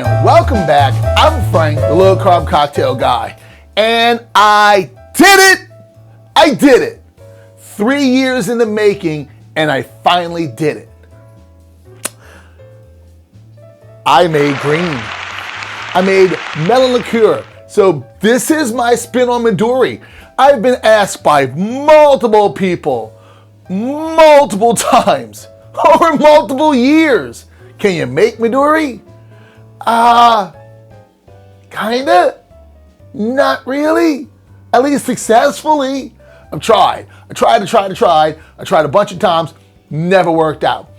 And welcome back. I'm Frank, the low-carb cocktail guy. And I did it! I did it! 3 years in the making, and I finally did it. I made green. I made melon liqueur. So this is my spin on Midori. I've been asked by multiple people, multiple times, over multiple years, can you make Midori? Kinda. Not really. At least successfully. I've tried. I tried a bunch of times. Never worked out.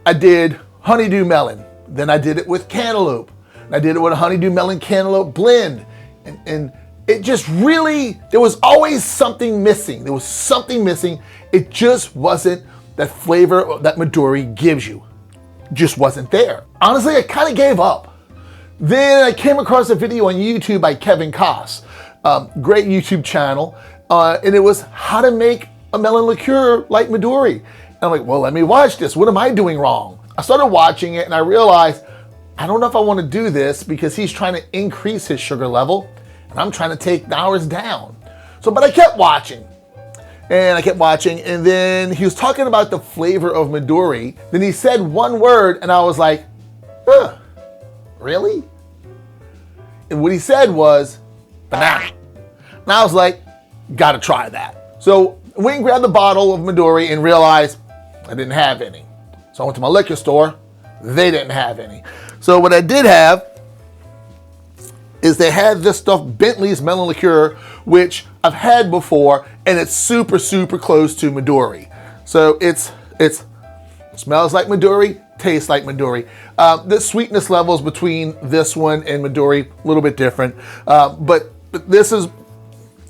I did honeydew melon. Then I did it with cantaloupe. I did it with a honeydew melon cantaloupe blend. And it just really, there was always something missing. There was something missing. It just wasn't that flavor that Midori gives you. Just wasn't there. Honestly, I kind of gave up. Then I came across a video on YouTube by Kevin Koss, great YouTube channel, and it was how to make a melon liqueur like Midori. And I'm like, well, let me watch this. What am I doing wrong? I started watching it and I realized, I don't know if I want to do this because he's trying to increase his sugar level and I'm trying to take ours down. But I kept watching. And then he was talking about the flavor of Midori. Then he said one word and I was like, really? And what he said was banana. And I was like, gotta try that. So I went and grabbed the bottle of Midori and realized I didn't have any. So I went to my liquor store. They didn't have any. So what I did have is they had this stuff, Bentley's melon liqueur, which I've had before, and it's super, super close to Midori. So it smells like Midori, tastes like Midori. The sweetness levels between this one and Midori, a little bit different. But this is,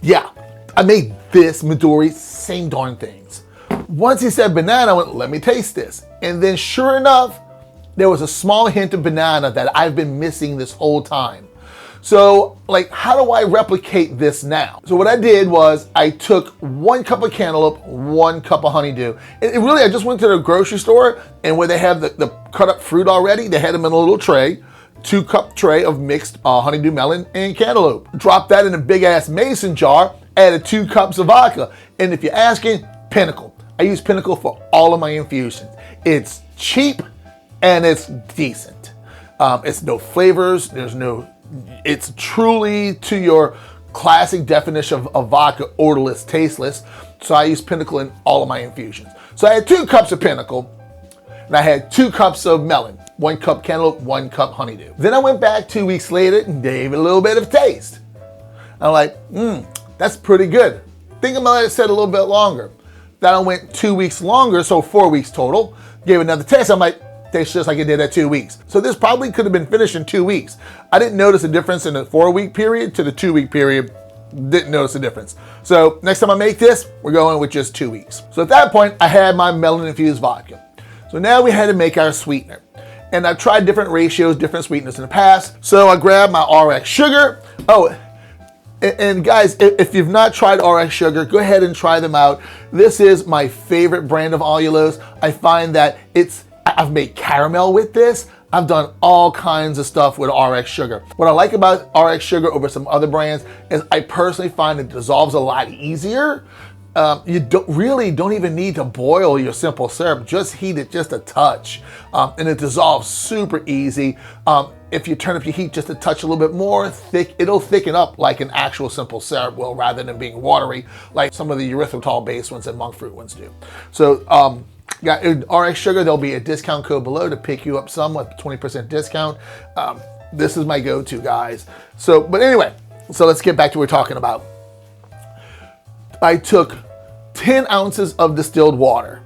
yeah, I made this Midori, same darn things. Once he said banana, I went, let me taste this. And then sure enough, there was a small hint of banana that I've been missing this whole time. So, how do I replicate this now? So what I did was I took 1 cup of cantaloupe, 1 cup of honeydew. And I just went to the grocery store and where they have the cut up fruit already, they had them in a little tray, 2-cup tray of mixed honeydew melon and cantaloupe. Dropped that in a big ass mason jar, added 2 cups of vodka. And if you're asking, Pinnacle. I use Pinnacle for all of my infusions. It's cheap and it's decent. It's no flavors, it's truly to your classic definition of vodka, odorless, tasteless. So I use Pinnacle in all of my infusions. So I had 2 cups of Pinnacle and I had 2 cups of melon, 1 cup cantaloupe, 1 cup honeydew. Then I went back 2 weeks later and gave it a little bit of taste. I'm like, that's pretty good. Think I might have said a little bit longer. Then I went 2 weeks longer, so 4 weeks total. Gave another taste. I'm like, tastes just like it did at 2 weeks. So this probably could have been finished in 2 weeks. I didn't notice a difference in the 4-week period to the 2-week period. Didn't notice a difference. So next time I make this, we're going with just 2 weeks. So at that point, I had my melon infused vodka. So now we had to make our sweetener. And I've tried different ratios, different sweeteners in the past. So I grabbed my RXSugar. Oh, and guys, if you've not tried RXSugar, go ahead and try them out. This is my favorite brand of allulose. I find that I've made caramel with this. I've done all kinds of stuff with RXSugar. What I like about RXSugar over some other brands is I personally find it dissolves a lot easier. You don't even need to boil your simple syrup. Just heat it just a touch, and it dissolves super easy. If you turn up your heat just a touch a little bit more, it'll thicken up like an actual simple syrup will, rather than being watery like some of the erythritol-based ones and monk fruit ones do. So, got RXSugar, there'll be a discount code below to pick you up some with 20% discount. This is my go-to, guys. But anyway, let's get back to what we're talking about. I took 10 ounces of distilled water.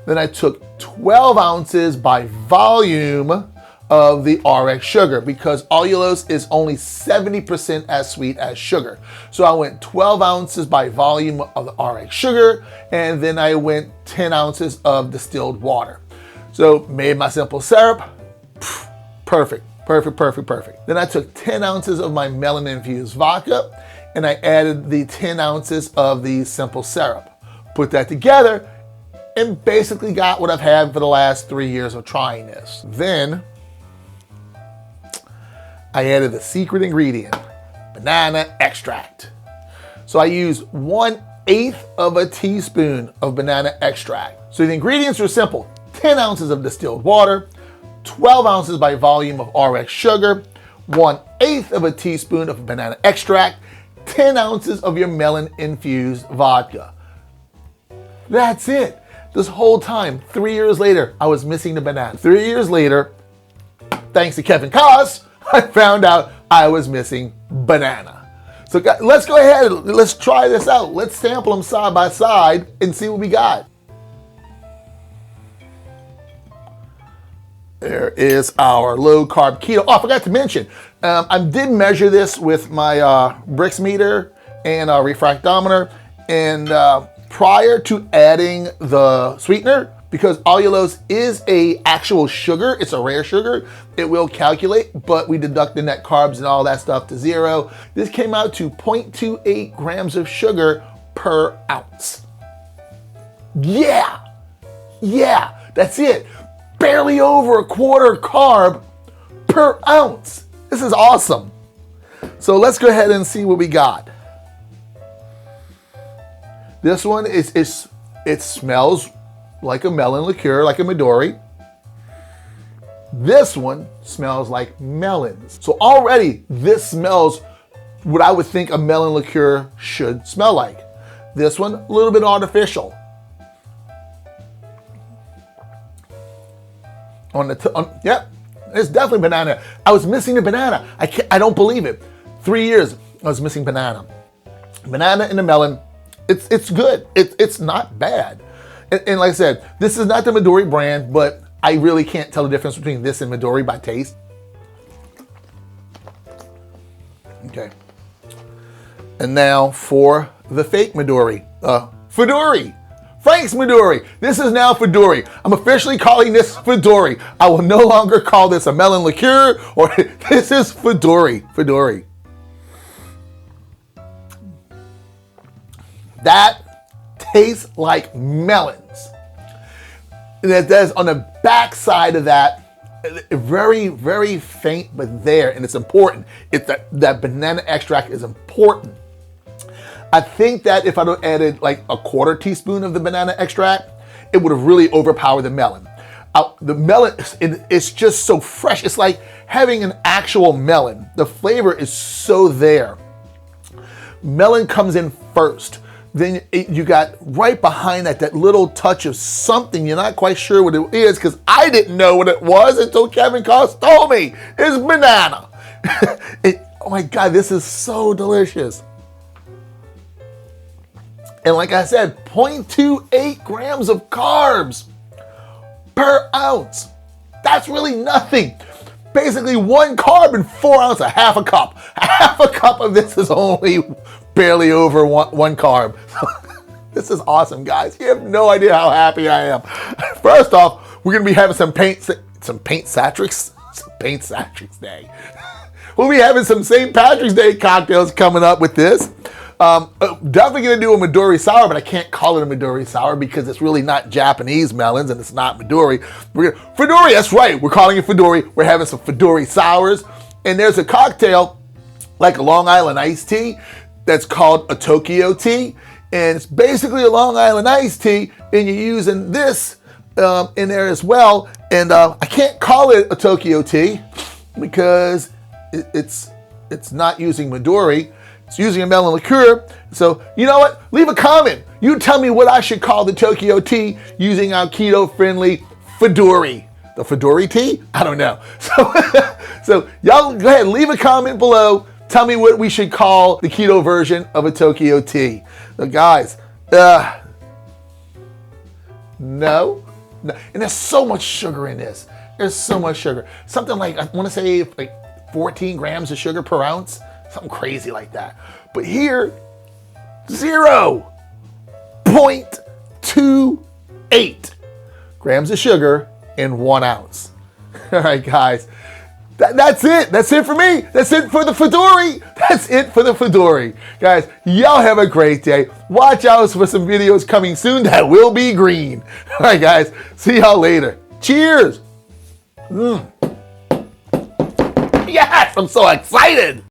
Then I took 12 ounces by volume of the RXSugar because allulose is only 70% as sweet as sugar. So I went 12 ounces by volume of the RXSugar, and then I went 10 ounces of distilled water. So made my simple syrup, perfect. Then I took 10 ounces of my melon infused vodka, and I added the 10 ounces of the simple syrup. Put that together, and basically got what I've had for the last 3 years of trying this. Then I added the secret ingredient, banana extract. So I use 1/8 of a teaspoon of banana extract. So the ingredients are simple: 10 ounces of distilled water, 12 ounces by volume of RX sugar, 1/8 of a teaspoon of banana extract, 10 ounces of your melon-infused vodka. That's it. This whole time, 3 years later, I was missing the banana. 3 years later, thanks to Kevin Koss, I found out I was missing banana. So guys, let's go ahead, let's try this out. Let's sample them side by side and see what we got. There is our low-carb keto. Oh, I forgot to mention, I did measure this with my Brix meter and refractometer, and prior to adding the sweetener, because allulose is a actual sugar, it's a rare sugar, it will calculate, but we deduct the net carbs and all that stuff to 0. This came out to 0.28 grams of sugar per ounce. Yeah, that's it. Barely over a quarter carb per ounce. This is awesome. So let's go ahead and see what we got. This one it smells like a melon liqueur, like a Midori. This one smells like melons. So already this smells what I would think a melon liqueur should smell like. This one, a little bit artificial. Yep, it's definitely banana. I was missing the banana. I don't believe it. 3 years I was missing banana. Banana and the melon, it's good. It's not bad. And like I said, this is not the Midori brand, but I really can't tell the difference between this and Midori by taste. Okay. And now for the fake Midori. Fedori. Frank's Midori. This is now Fedori. I'm officially calling this Fedori. I will no longer call this a melon liqueur, or this is Fedori. Fedori. That tastes like melons. And it does on the back side of that, very, very faint, but there, and it's important. It's that banana extract is important. I think that if I'd have added like a 1/4 teaspoon of the banana extract, it would have really overpowered the melon. The melon, it's just so fresh. It's like having an actual melon. The flavor is so there. Melon comes in first. Then you got right behind that little touch of something. You're not quite sure what it is, because I didn't know what it was until Kevin Koss told me. It's banana. Oh my God, this is so delicious. And like I said, 0.28 grams of carbs per ounce. That's really nothing. Basically 1 carb and 4 ounces, half a cup. Half a cup of this is only barely over one carb. This is awesome, guys. You have no idea how happy I am. First off, we're gonna be having some paint Satrix Day. We'll be having some St. Patrick's Day cocktails coming up with this. Definitely gonna do a Midori sour, but I can't call it a Midori sour because it's really not Japanese melons and it's not Midori. Fedori, that's right. We're calling it Fedori. We're having some Fedori sours, and there's a cocktail like a Long Island iced tea that's called a Tokyo tea, and it's basically a Long Island iced tea, and you're using this in there as well. And I can't call it a Tokyo tea because it's not using Midori. It's using a melon liqueur. So you know what? Leave a comment. You tell me what I should call the Tokyo tea using our keto-friendly Fedori. The Fedori tea? I don't know. So y'all go ahead, leave a comment below. Tell me what we should call the keto version of a Tokyo tea. So guys, no. And there's so much sugar in this. There's so much sugar. Something like, I want to say like 14 grams of sugar per ounce. Something crazy like that. But here, 0.28 grams of sugar in 1 ounce. All right, guys. That's it. That's it for me. That's it for the Fedori. That's it for the Fedori. Guys, y'all have a great day. Watch out for some videos coming soon that will be green. All right, guys. See y'all later. Cheers. Yes. I'm so excited.